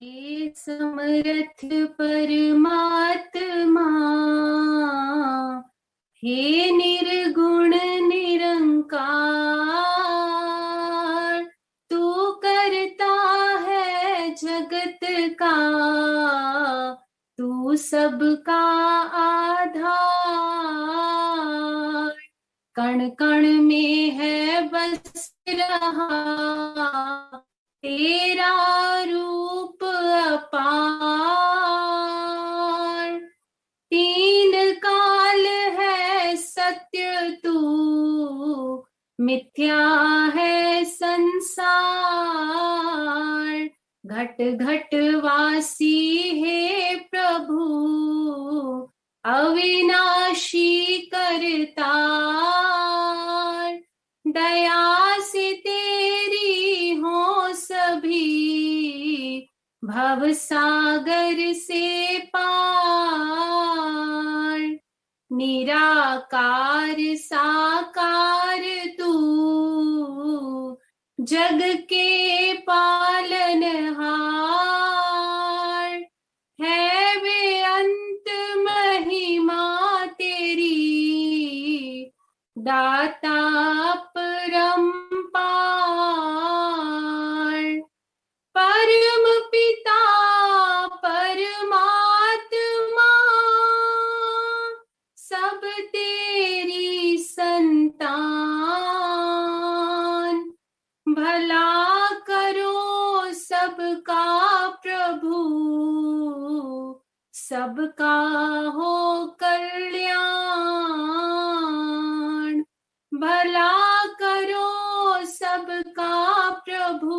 हे समर्थ परमात्मा, हे निर्गुण निरंकार, तू करता है जगत का, तू सबका आधार। कण कण में है बस रहा तेरा रूप अपार। तीन काल है सत्य तू, मिथ्या है संसार। घट घट वासी हे प्रभु, अविनाशी करतार। दया से तेरी हो सभी, भव सागर से पार। निराकार साकार तू, जग के पालनहार। है बेअंत महिमा तेरी, दाता परम्पार। परम पिता परमात्मा, सब तेरी संतान। भला करो सबका प्रभु, सबका हो कल्याण। भला करो सबका प्रभु,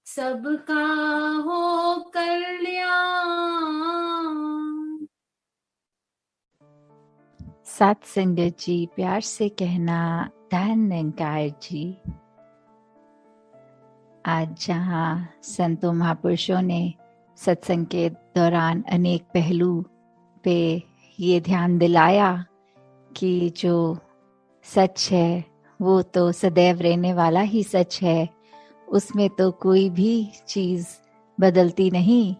सबका हो कल्याण। सत्संगत जी, प्यार से कहना धन निरंकार जी। आज जहाँ संतों महापुरुषों ने सत्संग के दौरान अनेक पहलू पे ये ध्यान दिलाया कि जो सच है वो तो सदैव रहने वाला ही सच है, उसमें तो कोई भी चीज़ बदलती नहीं।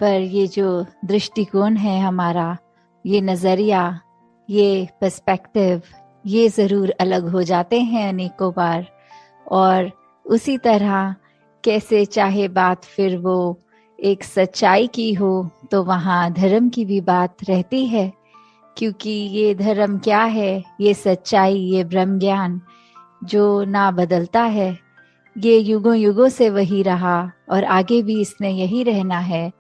पर ये जो दृष्टिकोण है हमारा, ये नज़रिया, ये पर्सपेक्टिव, ये ज़रूर अलग हो जाते हैं अनेकों बार। और उसी तरह कैसे चाहे बात फिर वो एक सच्चाई की हो, तो वहाँ धर्म की भी बात रहती है। क्योंकि ये धर्म क्या है, ये सच्चाई, ये ब्रह्म ज्ञान जो ना बदलता है, ये युगों युगों से वही रहा और आगे भी इसने यही रहना है।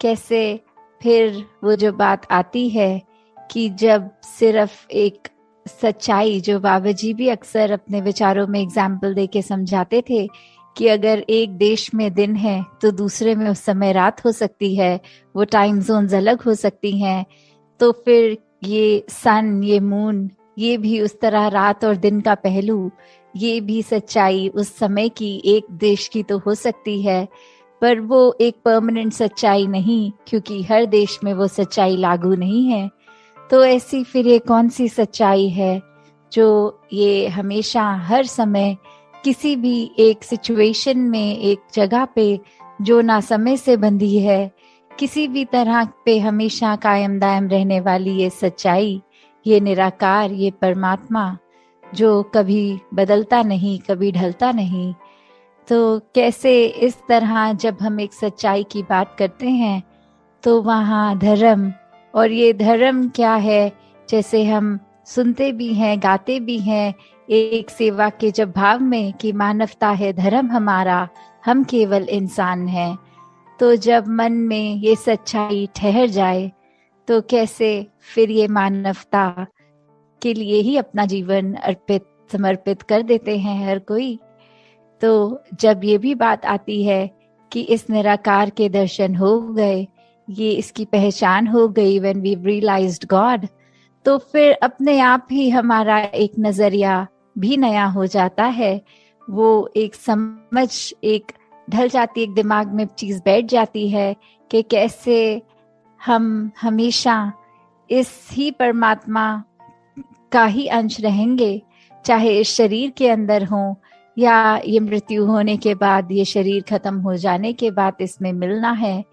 कैसे फिर वो जो बात आती है कि जब सिर्फ एक सच्चाई, जो बाबा जी भी अक्सर अपने विचारों में एग्जाम्पल देके समझाते थे कि अगर एक देश में दिन है तो दूसरे में उस समय रात हो सकती है, वो टाइम जोन्स अलग हो सकती हैं। तो फिर ये सन, ये मून, ये भी उस तरह रात और दिन का पहलू, ये भी सच्चाई उस समय की एक देश की तो हो सकती है, पर वो एक परमानेंट सच्चाई नहीं, क्योंकि हर देश में वो सच्चाई लागू नहीं है। तो ऐसी फिर ये कौन सी सच्चाई है जो ये हमेशा हर समय किसी भी एक सिचुएशन में, एक जगह पे जो ना समय से बंधी है, किसी भी तरह पे हमेशा कायम दायम रहने वाली ये सच्चाई, ये निराकार, ये परमात्मा जो कभी बदलता नहीं, कभी ढलता नहीं। तो कैसे इस तरह जब हम एक सच्चाई की बात करते हैं तो वहाँ धर्म, और ये धर्म क्या है, जैसे हम सुनते भी हैं, गाते भी हैं एक सेवा के जब भाव में कि मानवता है धर्म हमारा, हम केवल इंसान हैं। तो जब मन में ये सच्चाई ठहर जाए तो कैसे फिर ये मानवता के लिए ही अपना जीवन अर्पित, समर्पित कर देते हैं हर कोई। तो जब ये भी बात आती है कि इस निराकार के दर्शन हो गए, ये इसकी पहचान हो गई, when we realized God, तो फिर अपने आप ही हमारा एक नजरिया भी नया हो जाता है। वो एक समझ एक ढल जाती, एक दिमाग में चीज बैठ जाती है कि कैसे हम हमेशा इस ही परमात्मा का ही अंश रहेंगे, चाहे इस शरीर के अंदर हो, या ये मृत्यु होने के बाद, ये शरीर खत्म हो जाने के बाद इसमें मिलना है।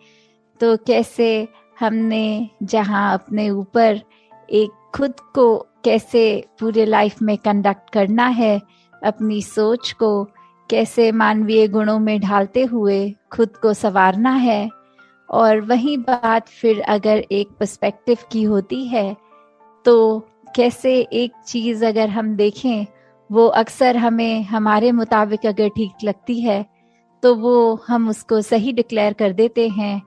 तो कैसे हमने जहाँ अपने ऊपर एक खुद को कैसे पूरे लाइफ में कंडक्ट करना है, अपनी सोच को कैसे मानवीय गुणों में ढालते हुए खुद को संवारना है। और वही बात फिर अगर एक पर्सपेक्टिव की होती है तो कैसे एक चीज अगर हम देखें वो अक्सर हमें हमारे मुताबिक अगर ठीक लगती है तो वो हम उसको सही डिक्लेयर कर देते हैं।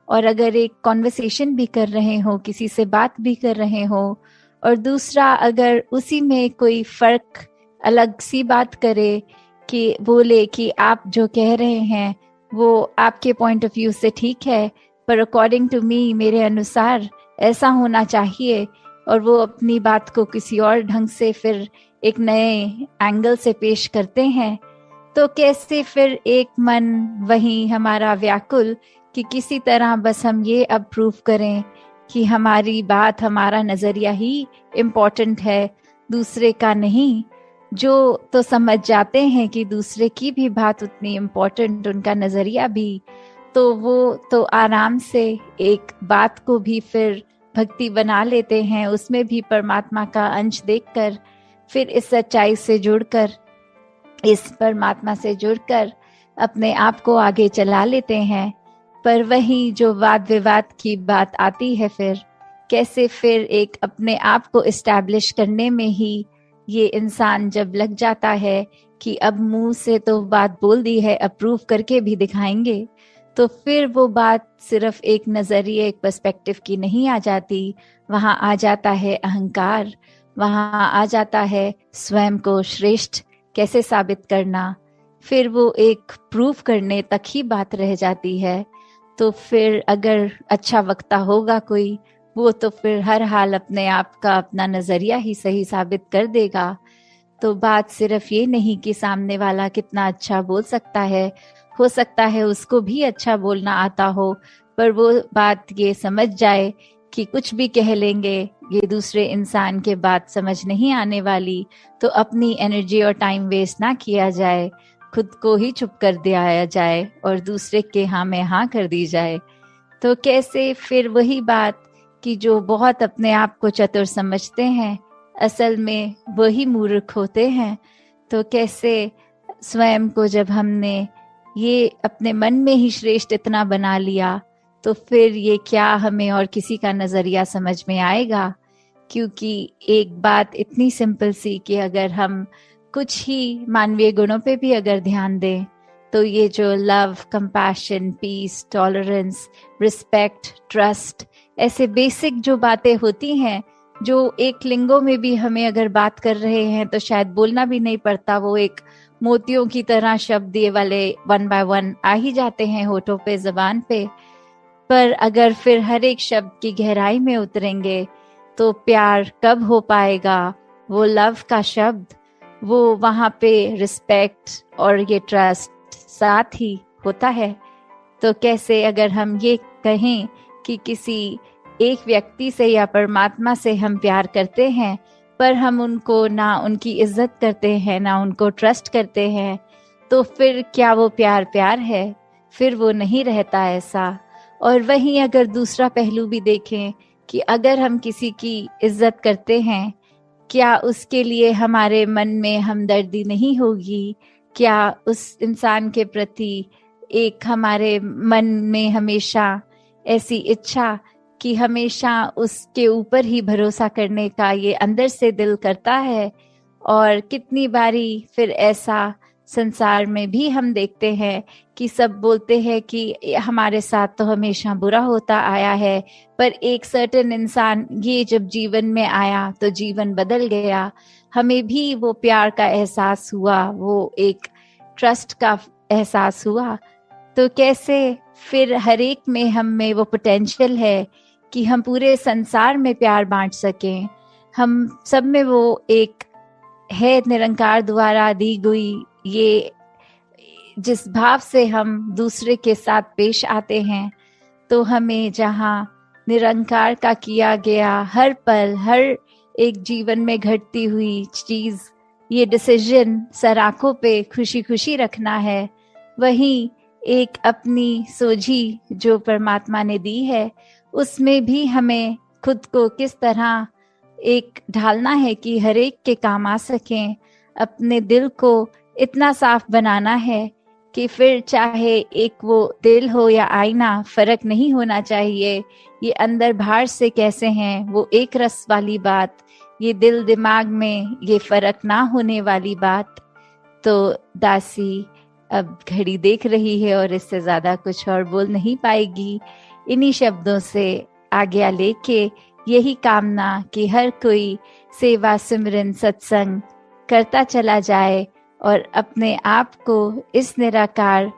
और अगर एक कॉन्वर्सेशन भी कर रहे हो, किसी से बात भी कर रहे हो, और दूसरा अगर उसी में कोई फर्क अलग सी बात करे कि बोले कि आप जो कह रहे हैं वो आपके पॉइंट ऑफ व्यू से ठीक है, पर अकॉर्डिंग टू मी, मेरे अनुसार ऐसा होना चाहिए, और वो अपनी बात को किसी और ढंग से फिर एक नए एंगल से पेश करते हैं, तो कैसे फिर एक मन वही हमारा व्याकुल कि किसी तरह बस हम ये अब प्रूव करें कि हमारी बात, हमारा नजरिया ही इम्पोर्टेंट है, दूसरे का नहीं। जो तो समझ जाते हैं कि दूसरे की भी बात उतनी इम्पोर्टेंट, उनका नजरिया भी, तो वो तो आराम से एक बात को भी फिर भक्ति बना लेते हैं, उसमें भी परमात्मा का अंश देखकर, फिर इस सच्चाई से जुड़कर, इस परमात्मा से जुड़कर अपने आप को आगे चला लेते हैं। पर वही जो वाद विवाद की बात आती है, फिर कैसे फिर एक अपने आप को इस्टेब्लिश करने में ही ये इंसान जब लग जाता है कि अब मुंह से तो बात बोल दी है, अप्रूव करके भी दिखाएंगे, तो फिर वो बात सिर्फ एक नजरिए, एक पर्सपेक्टिव की नहीं आ जाती, वहां आ जाता है अहंकार, वहां आ जाता है स्वयं को श्रेष्ठ कैसे साबित करना, फिर वो एक प्रूव करने तक ही बात रह जाती है। तो फिर अगर अच्छा वक्ता होगा कोई, वो तो फिर हर हाल अपने आप का अपना नजरिया ही सही साबित कर देगा। तो बात सिर्फ ये नहीं कि सामने वाला कितना अच्छा बोल सकता है, हो सकता है उसको भी अच्छा बोलना आता हो, पर वो बात ये समझ जाए कि कुछ भी कह लेंगे, ये दूसरे इंसान के बात समझ नहीं आने वाली, तो अपनी एनर्जी और टाइम वेस्ट ना किया जाए, खुद को ही चुप कर दिया जाए और दूसरे के हाँ में हाँ कर दी जाए। तो कैसे फिर वही बात कि जो बहुत अपने आप को चतुर समझते हैं, असल में वही मूर्ख होते हैं। तो कैसे स्वयं को जब हमने ये अपने मन में ही श्रेष्ठ इतना बना लिया, तो फिर ये क्या हमें और किसी का नजरिया समझ में आएगा। क्योंकि एक बात इतनी सिंपल सी कि अगर हम कुछ ही मानवीय गुणों पे भी अगर ध्यान दें, तो ये जो love, compassion, peace, tolerance, respect, trust, ऐसे बेसिक जो बातें होती हैं, जो एक लिंगों में भी हमें अगर बात कर रहे हैं तो शायद बोलना भी नहीं पड़ता, वो एक मोतियों की तरह शब्द ये वाले 1 by 1 आ ही जाते हैं होठों पे, जबान पे। पर अगर फिर हर एक शब्द की गहराई में उतरेंगे तो प्यार कब हो पाएगा, वो लव का शब्द, वो वहां पे रिस्पेक्ट और ये ट्रस्ट साथ ही होता है। तो कैसे अगर हम ये कहें कि किसी एक व्यक्ति से या परमात्मा से हम प्यार करते हैं, पर हम उनको ना उनकी इज्जत करते हैं, ना उनको ट्रस्ट करते हैं, तो फिर क्या वो प्यार प्यार है? फिर वो नहीं रहता ऐसा। और वहीं अगर दूसरा पहलू भी देखें कि अगर हम किसी की इज्जत करते हैं, क्या उसके लिए हमारे मन में हमदर्दी नहीं होगी? क्या उस इंसान के प्रति एक हमारे मन में हमेशा ऐसी इच्छा कि हमेशा उसके ऊपर ही भरोसा करने का ये अंदर से दिल करता है? और कितनी बारी फिर ऐसा संसार में भी हम देखते हैं कि सब बोलते हैं कि हमारे साथ तो हमेशा बुरा होता आया है, पर एक सर्टेन इंसान ये जब जीवन में आया तो जीवन बदल गया, हमें भी वो प्यार का एहसास हुआ, वो एक ट्रस्ट का एहसास हुआ। तो कैसे फिर हर एक में हम में वो पोटेंशियल है कि हम पूरे संसार में प्यार बांट सकें। हम सब में वो एक है निरंकार द्वारा दी गई ये जिस भाव से हम दूसरे के साथ पेश आते हैं, तो हमें जहाँ निरंकार का किया गया हर पल, हर एक जीवन में घटती हुई चीज ये डिसीजन सर आंखों पे खुशी खुशी रखना है, वहीं एक अपनी सोझी जो परमात्मा ने दी है उसमें भी हमें खुद को किस तरह एक ढालना है कि हर एक के काम आ सकें। अपने दिल को इतना साफ बनाना है कि फिर चाहे एक वो दिल हो या आईना, फर्क नहीं होना चाहिए। ये अंदर बाहर से कैसे हैं वो एक रस वाली बात, ये दिल दिमाग में ये फर्क ना होने वाली बात। तो दासी अब घड़ी देख रही है और इससे ज्यादा कुछ और बोल नहीं पाएगी। इन्हीं शब्दों से आज्ञा लेके यही कामना कि हर कोई सेवा सिमरन सत्संग करता चला जाए और अपने आप को इस निराकार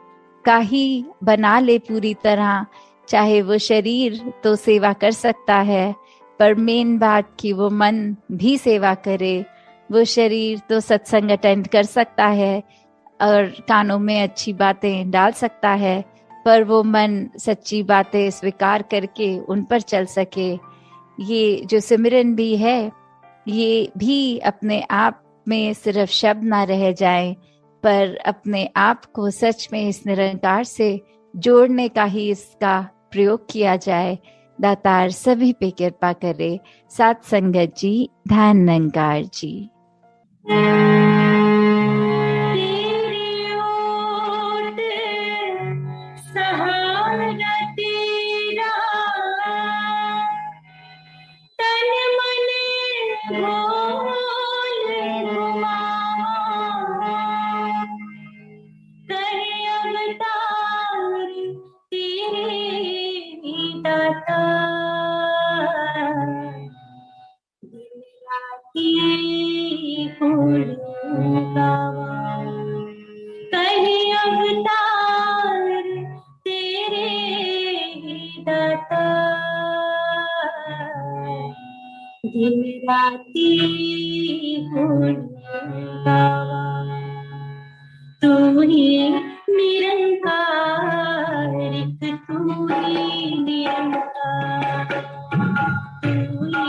का ही बना ले पूरी तरह। चाहे वो शरीर तो सेवा कर सकता है, पर मेन बात कि वो मन भी सेवा करे। वो शरीर तो सत्संग अटेंड कर सकता है और कानों में अच्छी बातें डाल सकता है, पर वो मन सच्ची बातें स्वीकार करके उन पर चल सके। ये जो सिमरन भी है ये भी अपने आप में सिर्फ शब्द ना रह जाए, पर अपने आप को सच में इस निरंकार से जोड़ने का ही इसका प्रयोग किया जाए। दातार सभी पे कृपा करे। साथ संगत जी, ध्यान निरंकार जी। दिन राती तू ही निरंकार, तू ही निरंकार, तू ही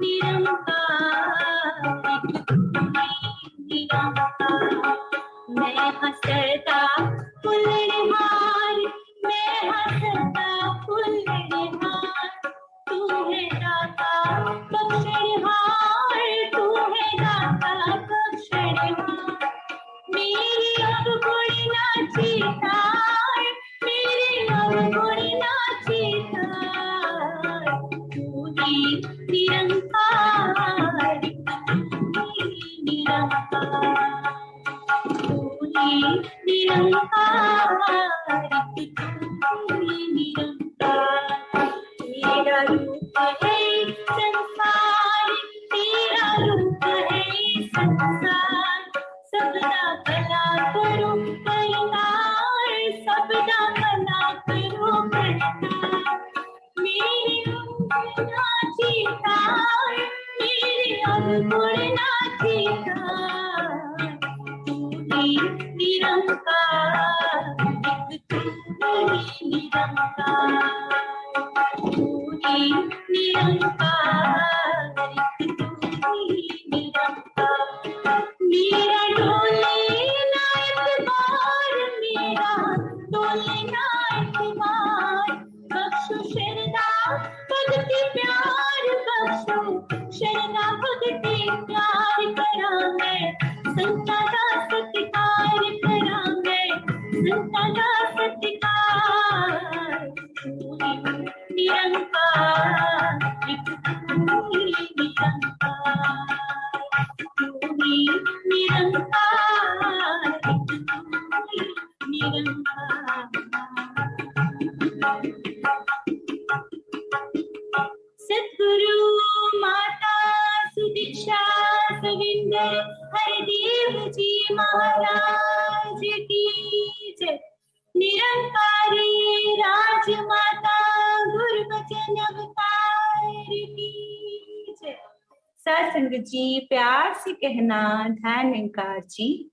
निरंकार, निरंकार। मैं हंसता फुलहार, मैं हंसता फुलहार, तू है दाता बख्शनहार, तू है दाता बख्शनहार। मेरी अब गुण नाची तार, मेरी अब गुण नाची तार, तू ही निरंकार, तू ही निरंकार, तू ही निरंकार, तू ही निरंकार। तेरा रूप है संसार, तेरा रूप है संसार, सबदा भला करो करतार, सबदा भला करो करतार। मेरे अंग नाची तार, मेरे अंग नाची तार, तू ही निरंकार, तू ही निरंकार, तू ही निरंकार, तू ही निरंकार। मेरा डोले ना इतबार, मेरा डोले ना इतबार, बख्शो शरदा भगति प्यार, बख्शो शरदा भगति प्यार। करा मैं संता दा सत्कार, करा मैं संता दा सत्कार, तू ही निरंकार, तू ही निरंकार, तू ही निरंकार, तू ही निरंकार। सद्गुरु माता सुदीक्षा सविंदर हरदेव जी महाराज की जय। निरंकारी राजमाता गुरबचन अवतार की जय। सत्संग जी प्यार से कहना, ध्यान निरंकार जी।